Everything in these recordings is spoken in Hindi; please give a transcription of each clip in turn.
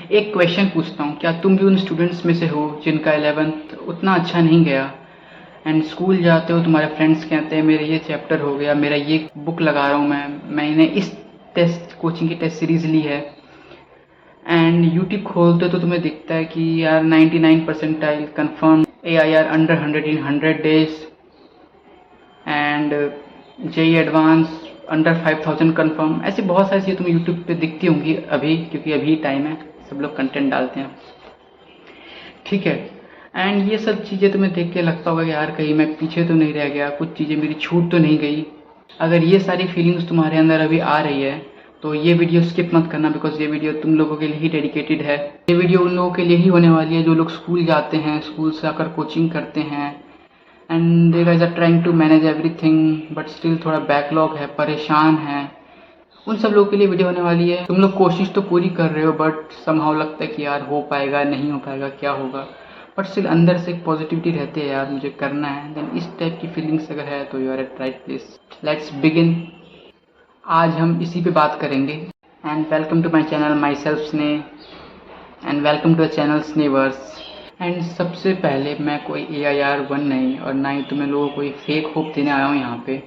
एक क्वेश्चन पूछता हूँ, क्या तुम भी उन स्टूडेंट्स में से हो जिनका 11th उतना अच्छा नहीं गया एंड स्कूल जाते हो, तुम्हारे फ्रेंड्स कहते हैं मेरे ये चैप्टर हो गया, मेरा ये बुक लगा रहा हूँ मैंने इस टेस्ट कोचिंग की टेस्ट सीरीज ली है, एंड यूट्यूब खोलते हो तो तुम्हें दिखता है कि यार 99 percentile confirm, AIR under 100 in 100 days and JEE advance under 5000 confirm. ऐसी बहुत सारी चीज़ें तुम्हें यूट्यूब पे दिखती होंगी अभी, क्योंकि अभी टाइम है, सब लोग कंटेंट डालते हैं, ठीक है। एंड ये सब चीज़ें तुम्हें देख के लगता होगा कि यार कहीं मैं पीछे तो नहीं रह गया, कुछ चीज़ें मेरी छूट तो नहीं गई। अगर ये सारी फीलिंग्स तुम्हारे अंदर अभी आ रही है तो ये वीडियो स्किप मत करना, बिकॉज ये वीडियो तुम लोगों के लिए ही डेडिकेटेड है। ये वीडियो उन लोगों के लिए ही होने वाली है जो लोग स्कूल जाते हैं, स्कूल से आकर कोचिंग करते हैं and they guys are trying to manage everything but still थोड़ा बैकलॉग है, परेशान है। उन सब लोगों के लिए वीडियो होने वाली है। तुम लोग कोशिश तो पूरी कर रहे हो बट समहाउ लगता है कि यार हो पाएगा नहीं हो पाएगा, क्या होगा, बट स्टिल अंदर से एक पॉजिटिविटी रहती है, यार मुझे करना है। देन इस टाइप की फीलिंग्स अगर है तो you are at right place. Let's begin. आज हम इसी पे बात करेंगे। And welcome to my channel, myself Sneh, and welcome to the channel स्नेवर्स। एंड सबसे पहले मैं कोई AIR1 नहीं और ना ही तुम्हें लोगों को कोई फेक होप देने आया हूँ यहाँ पे।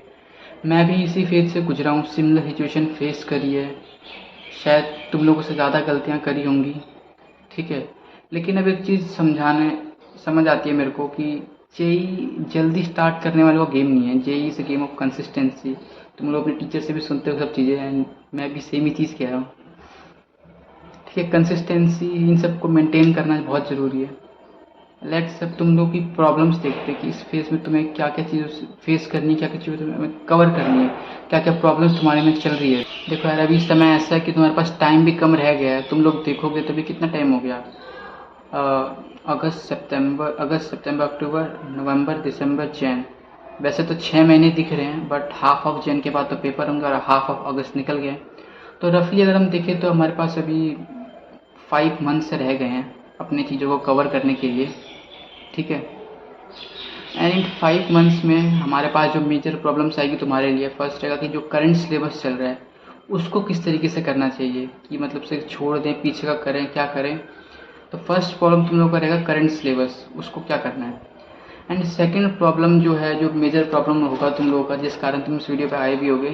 मैं भी इसी फेज से गुजरा हूँ, सिमिलर सिचुएशन फेस करी है, शायद तुम लोगों से ज़्यादा गलतियाँ करी होंगी, ठीक है। लेकिन अब एक चीज़ समझ आती है मेरे को कि JEE जल्दी स्टार्ट करने वाले वो गेम नहीं है। JEE is a game of consistency. तुम लोग अपने टीचर से भी सुनते हो सब चीज़ें, एंड मैं भी सेम ही चीज़ कह रहा हूँ, ठीक है। कंसिस्टेंसी इन सबको मेंटेन करना बहुत ज़रूरी है। लेट्स अब तुम लोग की प्रॉब्लम्स देखते हैं कि इस फेज में तुम्हें क्या क्या चीज़ें फेस करनी है, क्या क्या चीज़ें तुम्हें कवर करनी है, क्या क्या प्रॉब्लम्स तुम्हारे में चल रही है। देखो यार, अभी समय ऐसा है कि तुम्हारे पास टाइम भी कम रह गया है। तुम लोग देखोगे तो अभी कितना टाइम हो गया, अगस्त सितंबर अक्टूबर नवंबर दिसंबर जैन। वैसे तो 6 महीने दिख रहे हैं बट हाफ ऑफ जैन के बाद तो पेपर होंगे और हाफ ऑफ अगस्त निकल गए। तो रफली अगर हम देखें तो हमारे पास अभी 5 मंथ्स रह गए हैं अपनी चीज़ों को कवर करने के लिए, ठीक है। एंड इन 5 मंथ्स में हमारे पास जो मेजर प्रॉब्लम्स आएगी तुम्हारे लिए, फर्स्ट रहेगा कि जो करंट सिलेबस चल रहा है उसको किस तरीके से करना चाहिए, कि मतलब से छोड़ दें, पीछे का करें, क्या करें। तो फर्स्ट प्रॉब्लम तुम लोगों का रहेगा करंट सिलेबस, उसको क्या करना है। एंड सेकंड प्रॉब्लम जो है, जो मेजर प्रॉब्लम होगा तुम लोगों का, जिस कारण तुम इस वीडियो पे आए भी होगे,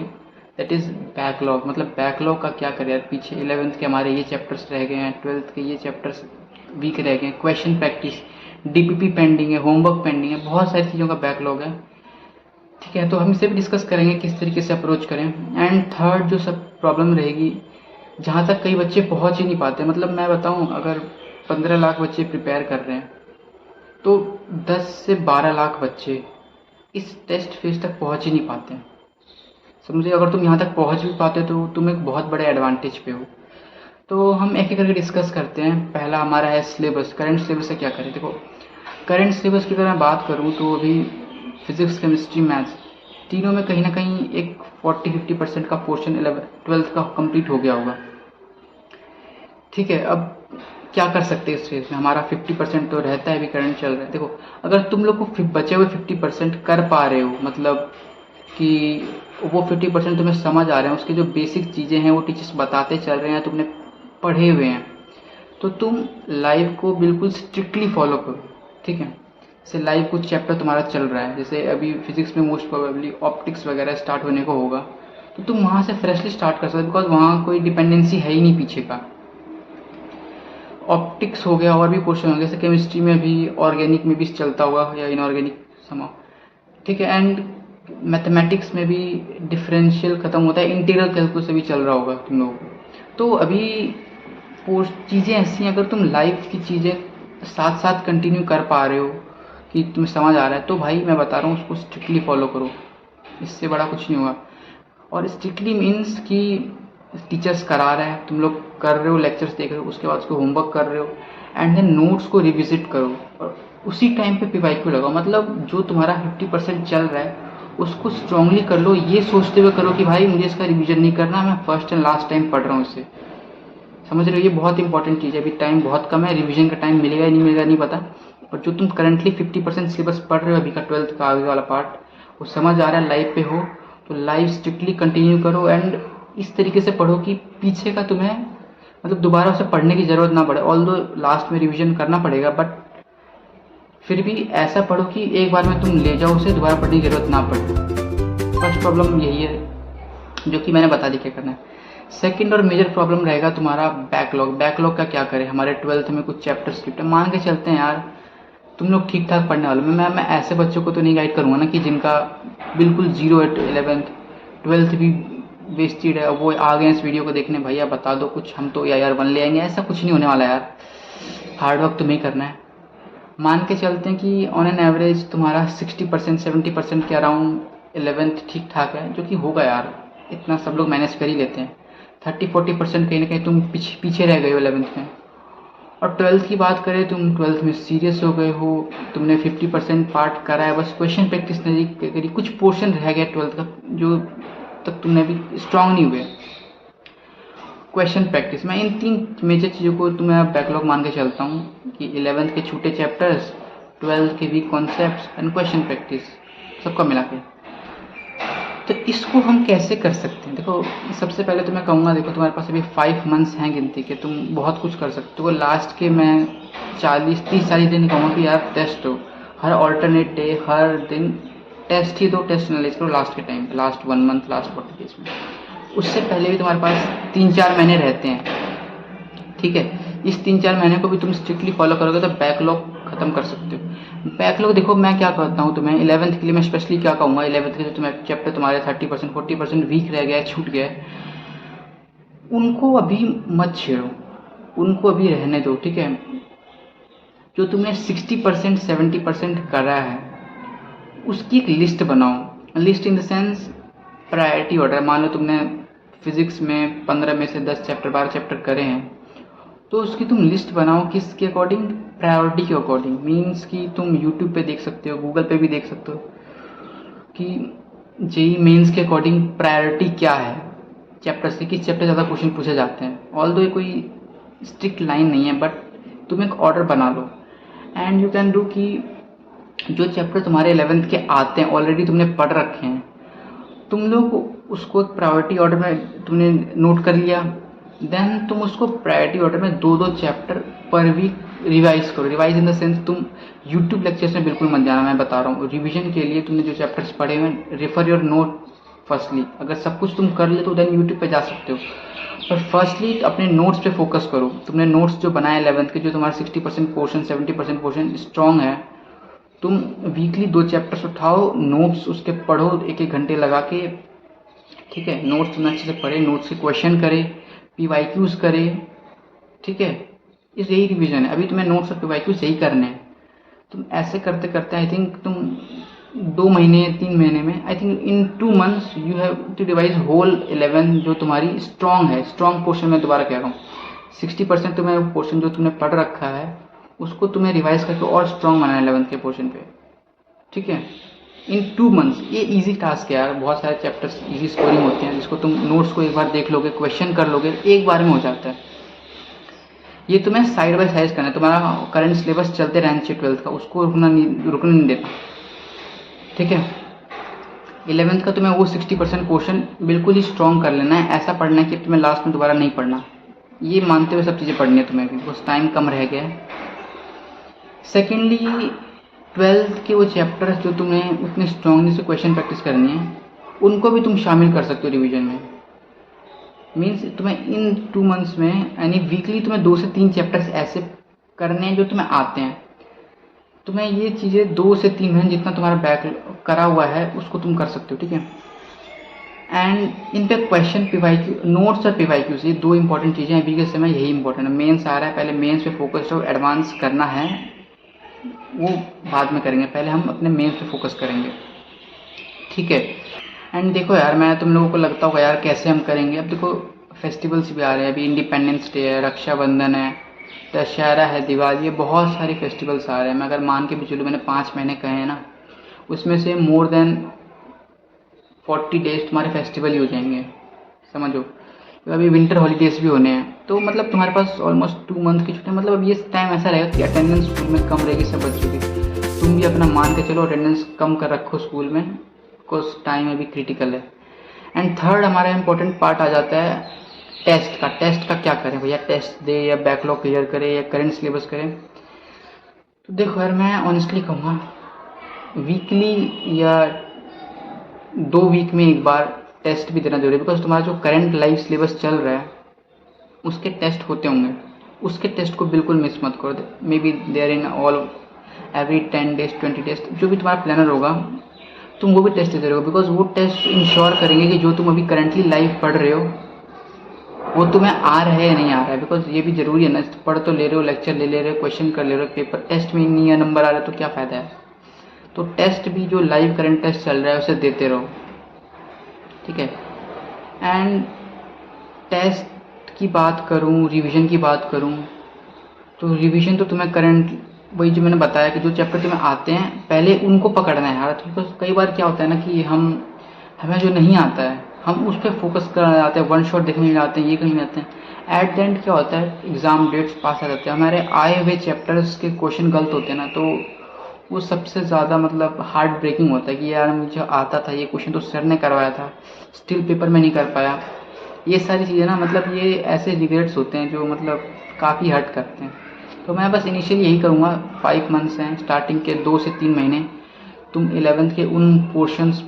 दैट इज़ बैकलॉग। मतलब बैकलॉग का क्या करें यार, पीछे 11th के हमारे ये चैप्टर्स रह गए हैं, 12th के ये चैप्टर्स वीक रह गए हैं, क्वेश्चन प्रैक्टिस, DPP पेंडिंग है, होमवर्क पेंडिंग है, बहुत सारी चीज़ों का बैकलॉग है, ठीक है। तो हम इसे भी डिस्कस करेंगे किस तरीके से अप्रोच करें। एंड थर्ड जो सब प्रॉब्लम रहेगी, जहाँ तक कई बच्चे पहुँच ही नहीं पाते। मतलब मैं बताऊँ, अगर 15 लाख बच्चे प्रिपेयर कर रहे हैं तो 10 से 12 लाख बच्चे इस टेस्ट फेज तक पहुँच ही नहीं पाते हैं, समझिए। अगर तुम यहाँ तक पहुँच भी पाते तो तुम एक बहुत बड़े एडवांटेज पे हो। तो हम एक एक करके डिस्कस करते हैं। पहला हमारा है सिलेबस, करंट सिलेबस से क्या करें। देखो, करंट सिलेबस की अगर मैं बात करूँ तो अभी फिजिक्स, केमिस्ट्री, मैथ्स तीनों में कहीं ना कहीं एक 40-50% का पोर्शन 12th का कंप्लीट हो गया होगा, ठीक है। अब क्या कर सकते हैं इस फेज में, हमारा 50% तो रहता है, अभी करंट चल रहा है। देखो, अगर तुम लोग को बचे हुए 50% कर पा रहे हो, मतलब कि वो 50% तुम्हें समझ आ रहे हैं, उसकी जो बेसिक चीज़ें हैं वो टीचर्स बताते चल रहे हैं, तुमने पढ़े हुए हैं, तो तुम लाइव को बिल्कुल स्ट्रिक्टली फॉलो करो, ठीक है। जैसे लाइव कुछ चैप्टर तुम्हारा चल रहा है, जैसे अभी फिजिक्स में मोस्ट प्रोबेबली ऑप्टिक्स वगैरह स्टार्ट होने को होगा, तो तुम वहाँ से फ्रेशली स्टार्ट कर सकते हो, बिकॉज वहाँ कोई डिपेंडेंसी है ही नहीं पीछे का। ऑप्टिक्स हो गया, और भी पोर्शन होंगे, जैसे केमिस्ट्री में भी, ऑर्गेनिक में भी चलता होगा या इनऑर्गेनिक समाओ, ठीक है। एंड मैथमेटिक्स में भी डिफरेंशियल खत्म होता है, इंटीग्रल कैलकुलस से भी चल रहा होगा तुम लोगों को। तो अभी चीज़ें ऐसी हैं, अगर तुम लाइव की चीज़ें साथ साथ कंटिन्यू कर पा रहे हो कि तुम्हें समझ आ रहा है, तो भाई मैं बता रहा हूँ उसको स्ट्रिक्टली फॉलो करो, इससे बड़ा कुछ नहीं होगा। और स्ट्रिक्टली मीन्स कि टीचर्स करा रहे हैं, तुम लोग कर रहे हो, लेक्चर्स देख रहे हो, उसके बाद उसको होमवर्क कर रहे हो, एंड देन नोट्स को रिविजिट करो और उसी टाइम पे PYQ लगाओ। मतलब जो तुम्हारा 50% चल रहा है उसको स्ट्रांगली कर लो, ये सोचते हुए करो कि भाई मुझे इसका रिवीजन नहीं करना, मैं फर्स्ट एंड लास्ट टाइम पढ़ रहा हूँ इसे, समझ रहे हो। ये बहुत इंपॉर्टेंट चीज़ है। अभी टाइम बहुत कम है, रिवीजन का टाइम मिलेगा नहीं मिलेगा नहीं पता, और जो तुम करंटली 50% सिलेबस पढ़ रहे हो अभी का 12th का आगे वाला पार्ट, वो समझ आ रहा है, लाइव पे हो तो लाइव स्ट्रिक्टली कंटिन्यू करो, एंड इस तरीके से पढ़ो कि पीछे का तुम्हें मतलब दोबारा उसे पढ़ने की ज़रूरत ना पड़े, ऑल्दो लास्ट में रिवीजन करना पड़ेगा, बट फिर भी ऐसा पढ़ो कि एक बार में तुम ले जाओ उसे, दोबारा पढ़ने की ज़रूरत ना पड़े। फर्स्ट प्रॉब्लम यही है जो कि मैंने बता दी क्या करना है। सेकंड और मेजर प्रॉब्लम रहेगा तुम्हारा बैकलॉग। बैकलॉग का क्या करें, हमारे 12th में कुछ चैप्टर स्किप है, मान के चलते हैं यार तुम लोग ठीक ठाक पढ़ने वाले, मैं ऐसे बच्चों को तो नहीं गाइड करूँगा ना कि जिनका बिल्कुल 0 है, 11th 12th भी वेस्टेड है, वो आ गए इस वीडियो को देखने, भैया बता दो कुछ, हम तो यार 1 ले आएंगे। ऐसा कुछ नहीं होने वाला यार, हार्ड वर्क तुम्हें करना है। मान के चलते हैं कि ऑन एन एवरेज तुम्हारा 60% 70% के अराउंड 11th ठीक ठाक है, जो कि होगा यार, इतना सब लोग मैनेज कर ही लेते हैं। 30-40% कहीं ना कहीं तुम पीछे रह गए हो 11th में। और 12th की बात करें, तुम 12th में सीरियस हो गए हो, तुमने 50% पार्ट करा है, बस क्वेश्चन प्रैक्टिस नहीं करी, कुछ पोर्शन रह गया 12th का जो तक तुमने अभी स्ट्रांग नहीं हुए। क्वेश्चन प्रैक्टिस, मैं इन 3 मेजर चीज़ों को तुम्हें बैकलॉग मान के चलता हूँ कि 11th के छूटे चैप्टर्स, 12th के week concepts and question practice सबका मिला के। तो इसको हम कैसे कर सकते हैं? देखो, सबसे पहले तो मैं कहूँगा, देखो तुम्हारे पास अभी 5 मंथ्स हैं गिनती के, तुम बहुत कुछ कर सकते हो। लास्ट के मैं 30-40 दिन कहूँगा कि यार टेस्ट हो, हर ऑल्टरनेट डे, हर दिन टेस्ट ही दो, टेस्ट एनालाइज करो लास्ट के time, last 1 month, last 40 days में। उससे पहले भी तुम्हारे पास 3-4 महीने रहते हैं, ठीक है। इस 3-4 महीने को भी तुम स्ट्रिक्टली फॉलो करोगे तो बैकलॉग खत्म कर सकते हो। बैकलॉग देखो मैं क्या कहता हूँ तुम्हें, 11th के लिए मैं स्पेशली क्या कहूँगा, 11th के जो तुम्हें चैप्टर तुम्हारे 30% 40% वीक रह गया, छूट गया, उनको अभी मत छेड़ो, उनको अभी रहने दो, ठीक है। जो तुमने 60% 70% करा है उसकी एक लिस्ट बनाओ। List in the sense priority order. मान लो तुमने फिजिक्स में 15 में से 10 चैप्टर 12 चैप्टर करे हैं, तो उसकी तुम लिस्ट बनाओ किसके अकॉर्डिंग, प्रायोरिटी के अकॉर्डिंग। मीन्स कि तुम यूट्यूब पे देख सकते हो, गूगल पे भी देख सकते हो कि जेईई मेंस के अकॉर्डिंग प्रायोरिटी क्या है, चैप्टर से किस चैप्टर ज़्यादा क्वेश्चन पूछे जाते हैं। ऑल्दो ये कोई स्ट्रिक्ट लाइन नहीं है, बट तुम एक ऑर्डर बना लो एंड यू कैन डू कि जो चैप्टर तुम्हारे 11th के आते हैं, ऑलरेडी तुमने पढ़ रखे हैं, तुम लोग उसको प्रायोरिटी ऑर्डर में तुमने नोट कर लिया, देन तुम उसको प्रायोरिटी ऑर्डर में 2-2 चैप्टर पर वीक रिवाइज करो। रिवाइज इन द सेंस तुम यूट्यूब लेक्चर्स में बिल्कुल मत जाना, मैं बता रहा हूँ। रिवीजन के लिए तुमने जो चैप्टर्स पढ़े हुए, रेफर योर नोट फर्स्टली। अगर सब कुछ तुम कर ले तो देन यूट्यूब पे जा सकते हो, पर फर्स्टली अपने नोट्स पे फोकस करो। तुमने नोट्स जो बनाए 11th के, जो तुम्हारा 60% पोर्शन 70% पोर्शन स्ट्रॉन्ग है, तुम वीकली 2 चैप्टर्स उठाओ, नोट्स उसके पढ़ो 1-1 घंटे लगा के, ठीक है। नोट्स तुमने अच्छे से पढ़े, नोट्स के क्वेश्चन करे, PYQs करे, ठीक है। इस यही रिवीजन है, अभी तुम्हें नोट्स और PYQs यही करने हैं। तुम ऐसे करते करते आई थिंक तुम 2 महीने 3 महीने में, I think in 2 months you have to revise whole 11 जो तुम्हारी स्ट्रॉन्ग है। स्ट्रॉन्ग पोर्शन में दोबारा कह रहा हूँ, 60% तुम्हें पोर्शन जो तुमने पढ़ रखा है उसको तुम्हें रिवाइज करके और स्ट्रॉन्ग बनाना है 11th के पोर्शन पे, ठीक है, इन 2 मंथ्स। ये इजी टास्क है यार, बहुत सारे चैप्टर्स इजी स्कोरिंग होते हैं, जिसको तुम नोट्स को एक बार देख लोगे, क्वेश्चन कर लोगे, एक बार में हो जाता है। ये तुम्हें साइड बाय साइड करना है। तुम्हारा करंट सिलेबस चलते रहना चाहिए 12th का, उसको रुकने नहीं देना, ठीक है। 11th का तुम्हें वो 60% पोर्शन बिल्कुल ही स्ट्रॉन्ग कर लेना है। ऐसा पढ़ना है कि तुम्हें लास्ट में दोबारा नहीं पढ़ना, ये मानते हुए सब चीज़ें पढ़नी है तुम्हें, भी बस टाइम कम रह गया है। सेकेंडली 12th के वो चैप्टर्स जो तुम्हें उतने स्ट्रांगली से क्वेश्चन प्रैक्टिस करनी है, उनको भी तुम शामिल कर सकते हो रिवीजन में। मीन्स तुम्हें इन 2 मंथ्स में यानी वीकली तुम्हें 2 से 3 चैप्टर्स ऐसे करने हैं जो तुम्हें आते हैं। तुम्हें ये चीज़ें 2 से 3 महीने जितना तुम्हारा बैक करा हुआ है उसको तुम कर सकते हो, ठीक है। एंड इन पे क्वेश्चन PYQ, नोट्स और PYQs, ये 2 इंपॉर्टेंट चीज़ें अभी के समय यही इंपॉर्टेंट है। मेंस आ रहा है, पहले मेंस पे फोकस रहो, एडवांस करना है वो बाद में करेंगे, पहले हम अपने मेंस पे फोकस करेंगे, ठीक है। एंड देखो यार, मैं तुम लोगों को लगता होगा यार कैसे हम करेंगे। अब देखो फेस्टिवल्स भी आ रहे हैं, अभी इंडिपेंडेंस डे है, रक्षाबंधन है, दशहरा है, दिवाली है, बहुत सारे फेस्टिवल्स आ रहे हैं। मैं अगर मान के भी चलूँ, मैंने 5 महीने कहे हैं ना, उसमें से मोर देन 40 डेज तुम्हारे फेस्टिवल ही हो जाएंगे, समझो। तो अभी विंटर हॉलीडेज भी होने हैं, तो मतलब तुम्हारे पास ऑलमोस्ट 2 मंथ की छुट्टी। मतलब अब ये टाइम ऐसा रहेगा कि अटेंडेंस स्कूल में कम रहेगी सब बच्चों की। तुम भी अपना मान के चलो अटेंडेंस कम कर रखो स्कूल में, बिकॉज टाइम अभी क्रिटिकल है। एंड थर्ड हमारा इंपॉर्टेंट पार्ट आ जाता है टेस्ट का क्या करें भैया, टेस्ट दे या बैकलॉग क्लियर करे या करंट सिलेबस करें। तो देखो यार, मैं ऑनेस्टली कहूँगा वीकली या 2 वीक में एक बार टेस्ट भी देना जरूरी है, बिकॉज तुम्हारा जो करंट लाइव सिलेबस चल रहा है उसके टेस्ट होते होंगे, उसके टेस्ट को बिल्कुल मिस मत करो। Maybe there in all every 10 days 20 days जो भी तुम्हारा प्लानर होगा तुम वो भी टेस्ट देते रहो, बिकॉज वो टेस्ट इंश्योर करेंगे कि जो तुम अभी करंटली लाइव पढ़ रहे हो वो तुम्हें आ रहा है या नहीं आ रहा है। बिकॉज ये भी जरूरी है ना, पढ़ तो ले रहे हो, लेक्चर ले रहे हो, क्वेश्चन कर ले रहे हो, पेपर टेस्ट में नहीं है नंबर आ रहा है तो क्या फ़ायदा है। तो टेस्ट भी जो लाइव करंट टेस्ट चल रहा है उसे देते रहो, ठीक है। एंड टेस्ट की बात करूँ, रिवीजन की बात करूँ, तो रिवीजन तो तुम्हें करंट वही जो मैंने बताया कि जो चैप्टर तुम्हें आते हैं पहले उनको पकड़ना है यार। तो कई बार क्या होता है ना कि हमें जो नहीं आता है हम उस पर फोकस करना जाते हैं, वन शॉट देखने जाते हैं, ये करने जाते हैं। एट द एंड क्या होता है, एग्ज़ाम डेट्स पास आ जाते हैं, हमारे आए हुए चैप्टर्स के क्वेश्चन गलत होते हैं ना, तो वो सबसे ज़्यादा मतलब हार्ट ब्रेकिंग होता है कि यार मुझे आता था ये क्वेश्चन तो सर ने करवाया था, स्टिल पेपर में नहीं कर पाया। ये सारी चीज़ें ना मतलब ये ऐसे रिग्रेट्स होते हैं जो मतलब काफ़ी हर्ट करते हैं। तो मैं बस इनिशियली यही करूँगा, 5 months हैं, स्टार्टिंग के 2 से 3 महीने तुम 11th के उन पोर्शंस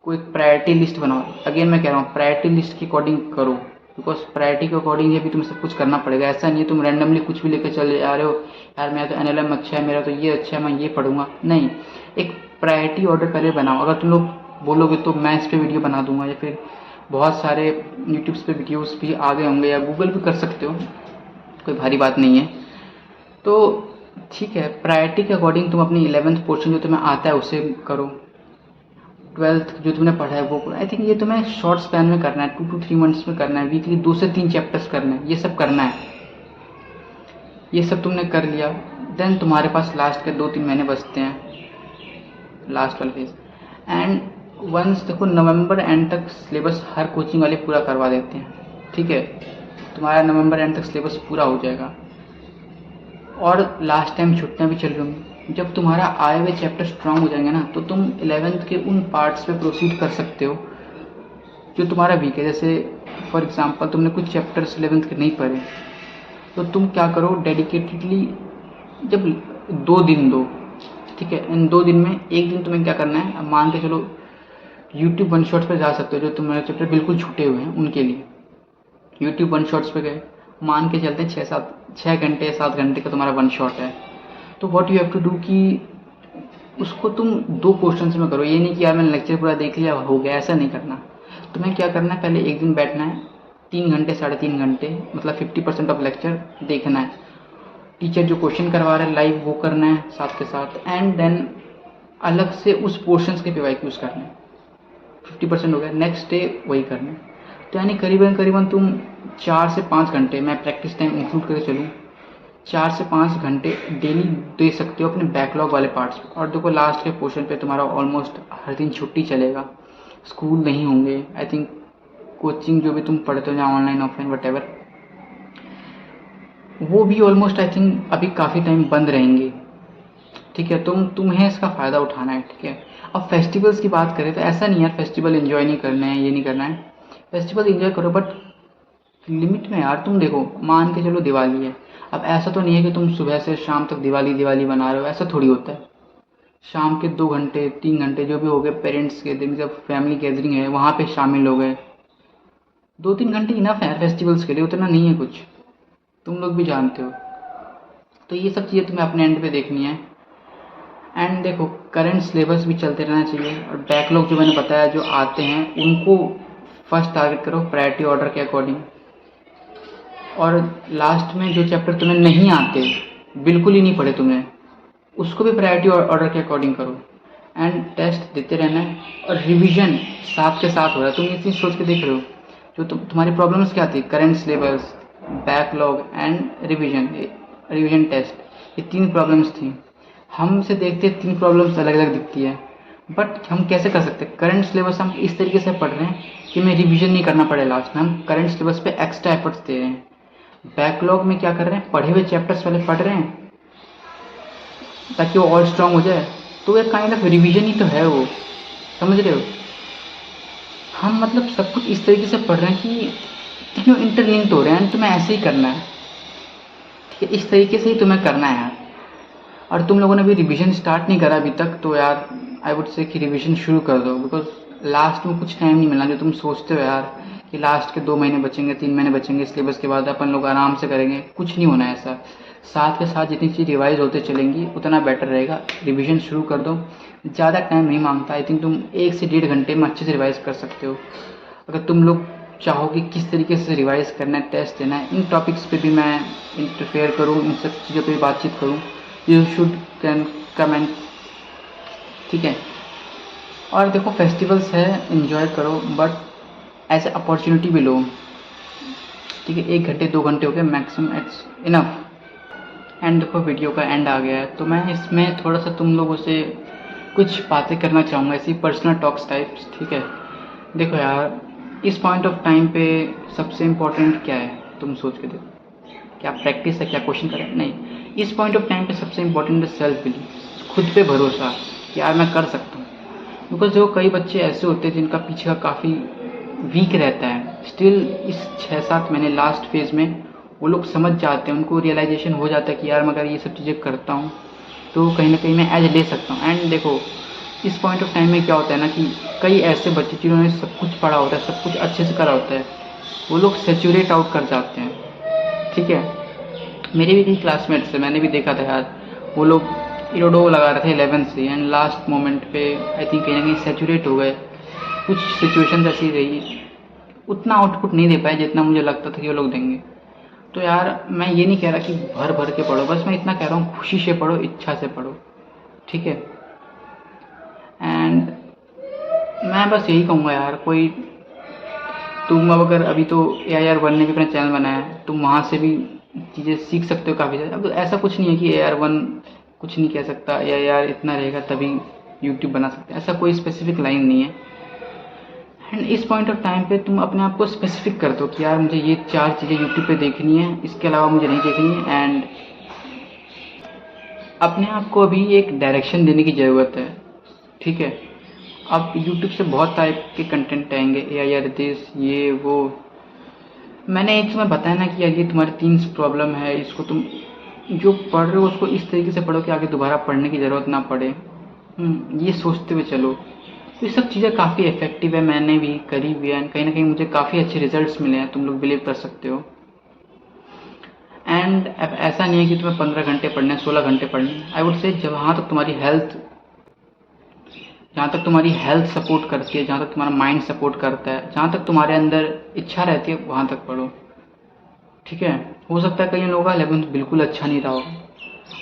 को एक प्रायोरिटी लिस्ट बनाओ। अगेन मैं कह रहा हूँ प्रायोरिटी लिस्ट के अकॉर्डिंग करो, बिकॉज प्रायोरिटी के अकॉर्डिंग ये भी तुम्हें सब कुछ करना पड़ेगा। ऐसा नहीं है तुम रैंडमली कुछ भी लेकर चले आ रहे हो, यार मेरा तो NLM अच्छा है, मेरा तो ये अच्छा है, मैं ये पढ़ूंगा। नहीं, एक प्रायोरिटी ऑर्डर पहले बनाओ। अगर तुम लोग बोलोगे तो मैं इस पर वीडियो बना दूंगा, या फिर बहुत सारे यूट्यूब्स पे वीडियोस भी आ गए होंगे, या गूगल भी कर सकते हो, कोई भारी बात नहीं है। तो ठीक है, प्रायोरिटी के अकॉर्डिंग तुम अपनी 11th पोर्शन जो तुम्हें आता है उसे करो, 12th जो तुमने पढ़ा है वो करो। आई थिंक ये तुम्हें शॉर्ट स्पैन में करना है, 2 to 3 months में करना है, वीकली 2 से 3 चैप्टर्स करना है, ये सब करना है। ये सब तुमने कर लिया, देन तुम्हारे पास लास्ट के 2-3 महीने बचते हैं, लास्ट वाला फेज। एंड वंस देखो नवंबर एंड तक सिलेबस हर कोचिंग वाले पूरा करवा देते हैं, ठीक है, तुम्हारा नवंबर एंड तक सिलेबस पूरा हो जाएगा। और लास्ट टाइम छुट्टियाँ भी चल रही होंगी, जब तुम्हारा आए हुए चैप्टर स्ट्रांग हो जाएंगे ना तो तुम 11th के उन पार्ट्स पे प्रोसीड कर सकते हो जो तुम्हारा वीक है। जैसे फॉर एग्जांपल तुमने कुछ चैप्टर्स 11th के नहीं पढ़े तो तुम क्या करो, डेडिकेटेडली जब 2 दिन दो, ठीक है, इन 2 दिन में एक दिन तुम्हें क्या करना है, अब मान के चलो यूट्यूब वन शॉट्स पर जा सकते हो, जो तुम्हारे चैप्टर बिल्कुल छूटे हुए हैं उनके लिए यूट्यूब वन शॉट्स पे गए, मान के चलते हैं 6 घंटे 7 घंटे का तुम्हारा वन शॉट है। तो what you have to do कि उसको तुम 2 पोर्शंस में करो। ये नहीं कि यार मैंने लेक्चर पूरा देख लिया हो गया, ऐसा नहीं करना। तुम्हें क्या करना है, पहले एक दिन बैठना है, 3 घंटे 3.5 घंटे, मतलब 50% ऑफ लेक्चर देखना है, टीचर जो क्वेश्चन करवा रहे हैं लाइव वो करना है साथ के साथ, एंड देन अलग से उस पोर्शंस के PYQs करने हैं। 50% हो गया, नेक्स्ट डे वही करना है। तो यानी करीबन तुम 4 से 5 घंटे, मैं प्रैक्टिस टाइम इंक्लूड करके चलूँ, 4 से 5 घंटे डेली दे सकते हो अपने बैकलॉग वाले पार्ट्स पे। और देखो लास्ट के पोर्शन पे तुम्हारा ऑलमोस्ट हर दिन छुट्टी चलेगा, स्कूल नहीं होंगे। आई थिंक कोचिंग जो भी तुम पढ़ते हो, या ऑनलाइन ऑफलाइन वटेवर, वो भी ऑलमोस्ट आई थिंक अभी काफ़ी टाइम बंद रहेंगे, ठीक है। तुम्हें इसका फ़ायदा उठाना है, ठीक है। अब फेस्टिवल्स की बात करें तो ऐसा नहीं यार फेस्टिवल एंजॉय नहीं करना है, ये नहीं करना है, फेस्टिवल एंजॉय करो बट लिमिट में यार। तुम देखो मान के चलो दिवाली है, अब ऐसा तो नहीं है कि तुम सुबह से शाम तक दिवाली बना रहे हो, ऐसा थोड़ी होता है। शाम के 2 घंटे 3 घंटे जो भी हो गए, पेरेंट्स के दिन जब फैमिली गैदरिंग है वहाँ पे शामिल हो गए, 2-3 घंटे इनफ है फेस्टिवल्स के लिए, उतना नहीं है कुछ, तुम लोग भी जानते हो। तो ये सब चीज़ें तुम्हें अपने एंड पे देखनी है। एंड देखो करंट सिलेबस भी चलते रहना चाहिए, और बैकलॉग जो मैंने बताया जो आते हैं उनको फर्स्ट टारगेट करो प्रायोरिटी ऑर्डर के अकॉर्डिंग। और लास्ट में जो चैप्टर तुम्हें नहीं आते, बिल्कुल ही नहीं पढ़े तुमने, उसको भी प्रायोरिटी ऑर्डर के अकॉर्डिंग करो। एंड टेस्ट देते रहना है, और रिवीजन साथ के साथ हो रहा है। तुम ये चीज़ सोच के देख रहे हो जो तुम्हारी प्रॉब्लम्स क्या थी, current syllabus, backlog and revision test, ये 3 प्रॉब्लम्स थी। हमसे देखते 3 प्रॉब्लम्स अलग अलग दिखती है, बट हम कैसे कर सकते हैं, करंट सिलेबस हम इस तरीके से पढ़ रहे हैं कि हमें रिवीजन नहीं करना पड़े लास्ट में, हम करंट सिलेबस पे एक्स्ट्रा एफर्ट्स दे रहे हैं। बैकलॉग में क्या कर रहे हैं, पढ़े हुए चैप्टर्स पहले पढ़ रहे हैं ताकि वो और स्ट्रांग हो जाए। तो एक काइंड ऑफ रिवीजन ही तो है वो, समझ रहे हो। हम मतलब सब कुछ इस तरीके से पढ़ रहे हैं कि तीनों इंटरलिंक्ड हो रहे हैं, तुम्हें ऐसे ही करना है, ठीक है, इस तरीके से ही तुम्हें करना है यार। और तुम लोगों ने भी रिवीजन स्टार्ट नहीं करा अभी तक, तो यार आई वुड से कि रिवीजन शुरू कर दो, बिकॉज लास्ट में कुछ टाइम नहीं मिलना जो तुम सोचते हो यार कि लास्ट के 2 महीने बचेंगे, 3 महीने बचेंगे, सिलेबस के बाद अपन लोग आराम से करेंगे, कुछ नहीं होना है ऐसा। साथ के साथ जितनी चीज़ रिवाइज होते चलेंगी उतना बेटर रहेगा। रिवीजन शुरू कर दो, ज़्यादा टाइम नहीं मांगता, आई थिंक तुम 1 से 1.5 घंटे में अच्छे से रिवाइज कर सकते हो। अगर तुम लोग चाहो कि किस तरीके से रिवाइज करना है, टेस्ट देना है, इन टॉपिक्स पे भी मैं इंटरफेयर करूँ, इन सब चीज़ों पे भी बातचीत करूँ, यू शुड कैन कमेंट, ठीक है। और देखो फेस्टिवल्स है, इन्जॉय करो, बट एज ए अपॉर्चुनिटी भी लो, ठीक है। 1 घंटे 2 घंटे हो गए मैक्सिमम, इट्स इनफ। एंड देखो वीडियो का एंड आ गया है, तो मैं इसमें थोड़ा सा तुम लोगों से कुछ बातें करना चाहूँगा, ऐसी पर्सनल टॉक्स टाइप्स, ठीक है। देखो यार, इस पॉइंट ऑफ टाइम पे सबसे इम्पोर्टेंट क्या है, तुम सोच के देखो, क्या प्रैक्टिस है, क्या क्वेश्चन करें, नहीं। इस पॉइंट ऑफ टाइम पे सबसे इम्पोर्टेंट है सेल्फ बिलीव, खुद पे भरोसा कि यार मैं कर सकता हूँ। बिकॉज जो कई बच्चे ऐसे होते हैं जिनका पीछे का काफ़ी वीक रहता है, स्टिल इस 6-7 महीने लास्ट फेज में वो लोग समझ जाते हैं, उनको रियलाइजेशन हो जाता है कि यार मैं अगर ये सब चीज़ें करता हूँ तो कहीं ना कहीं मैं एज ले सकता हूँ। एंड देखो इस पॉइंट ऑफ टाइम में क्या होता है ना कि कई ऐसे बच्चे जिन्होंने सब कुछ पढ़ा होता है, सब कुछ अच्छे से करा होता है, वो लोग सेचुरेट आउट कर जाते हैं, ठीक है। मेरे भी कई क्लासमेट्स थे, मैंने भी देखा था यार, वो लोग इरोडो लगा रहे थे 11 से, एंड लास्ट मोमेंट पे आई थिंक कहीं ना कहीं सेचुरेट हो गए। कुछ सिचुएशन ऐसी रही, उतना आउटपुट नहीं दे पाए जितना मुझे लगता था कि वो लोग देंगे। तो यार मैं ये नहीं कह रहा कि भर भर के पढ़ो, बस मैं इतना कह रहा हूँ खुशी से पढ़ो, इच्छा से पढ़ो, ठीक है। एंड मैं बस यही कहूँगा यार, कोई तुम अब अगर अभी तो AIR1 ने भी अपना चैनल बनाया है, तुम वहाँ से भी चीज़ें सीख सकते हो काफ़ी ज़्यादा। अब ऐसा कुछ नहीं है कि AIR1 कुछ नहीं कह सकता या यार इतना रहेगा तभी यूट्यूब बना सकते हैं, ऐसा कोई स्पेसिफिक लाइन नहीं है। एंड इस पॉइंट ऑफ टाइम पे तुम अपने आप को स्पेसिफिक कर दो कि यार मुझे ये 4 चीज़ें यूट्यूब पे देखनी है, इसके अलावा मुझे नहीं देखनी है। एंड अपने आप को अभी एक डायरेक्शन देने की ज़रूरत है, ठीक है। अब यूट्यूब से बहुत टाइप के कंटेंट आएंगे, AIR दिस ये वो। मैंने एक तुम्हें बताया ना कि यार ये तुम्हारी 3 प्रॉब्लम है, इसको तुम जो पढ़ रहे हो उसको इस तरीके से पढ़ो कि आगे दोबारा पढ़ने की ज़रूरत ना पड़े, ये सोचते हुए चलो। तो ये सब चीज़ें काफ़ी इफेक्टिव है, मैंने भी करी हुई है, कहीं ना कहीं मुझे काफ़ी अच्छे रिजल्ट्स मिले हैं, तुम लोग बिलीव कर सकते हो। एंड अब ऐसा नहीं है कि तुम्हें 15 घंटे पढ़ने, 16 घंटे पढ़ने, आई वुड से जहाँ तक तुम्हारी हेल्थ सपोर्ट करती है, जहाँ तक तुम्हारा माइंड सपोर्ट करता है, जहाँ तक तुम्हारे अंदर इच्छा रहती है, वहाँ तक पढ़ो, ठीक है। हो सकता है कई लोगों का 11th बिल्कुल अच्छा नहीं रहा हो,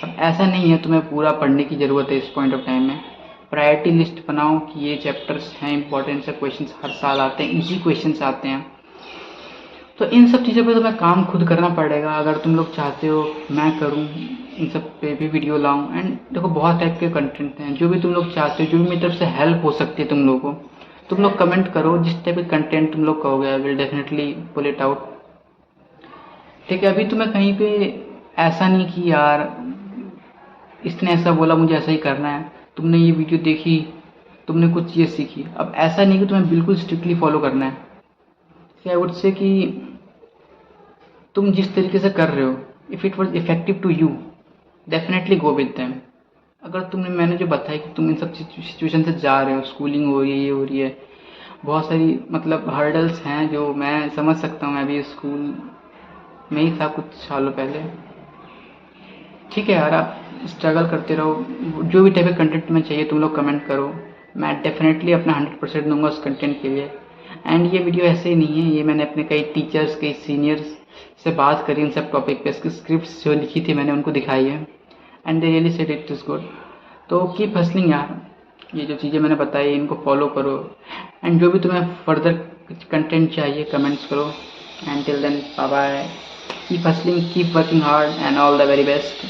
अब ऐसा नहीं है तुम्हें पूरा पढ़ने की ज़रूरत है। इस पॉइंट ऑफ टाइम में प्रायोरिटी लिस्ट बनाओ कि ये चैप्टर्स हैं इंपॉर्टेंट से, क्वेश्चंस हर साल आते हैं, इजी क्वेश्चंस आते हैं, तो इन सब चीज़ों पे तुम्हें काम खुद करना पड़ेगा। अगर तुम लोग चाहते हो मैं करूँ इन सब पे भी वीडियो लाऊं, एंड देखो बहुत टाइप के कंटेंट हैं, जो भी तुम लोग चाहते हो, जो भी मेरी तरफ से हेल्प हो सकती है तुम लोगों को, तुम लोग कमेंट करो, जिस टाइप के कंटेंट तुम लोग कहोगे I will definitely pull it out, ठीक है। अभी तुम्हें कहीं पे ऐसा नहीं कि यार इसने ऐसा बोला मुझे ऐसा ही करना है, तुमने ये वीडियो देखी, तुमने कुछ चीज़ें सीखी, अब ऐसा नहीं कि तुम्हें बिल्कुल स्ट्रिक्टली फॉलो करना है। आई वुड से कि तुम जिस तरीके से कर रहे हो, if it was effective to you, definitely go with them. अगर मैंने जो बताया कि तुम इन सब सिचुएशन से जा रहे हो, स्कूलिंग हो रही है, ये हो रही है, बहुत सारी मतलब हर्डल्स हैं जो मैं समझ सकता हूँ, मैं भी स्कूल में ही था कुछ सालों पहले, ठीक है यार। आप स्ट्रगल करते रहो, जो भी टाइप का कंटेंट तुम्हें चाहिए तुम लोग कमेंट करो, मैं डेफिनेटली अपना 100% दूंगा उस कंटेंट के लिए। एंड ये वीडियो ऐसे ही नहीं है, ये मैंने अपने कई टीचर्स, कई सीनियर्स से बात करी इन सब टॉपिक पे, इसकी स्क्रिप्ट्स जो लिखी थी मैंने उनको दिखाई है, and they really said it is good. तो कीप हसलिंग यार, ये जो चीज़ें मैंने बताई इनको फॉलो करो, एंड जो भी तुम्हें फर्दर कंटेंट चाहिए कमेंट्स करो। And till then bye bye, keep hustling, keep working hard, and all the very best.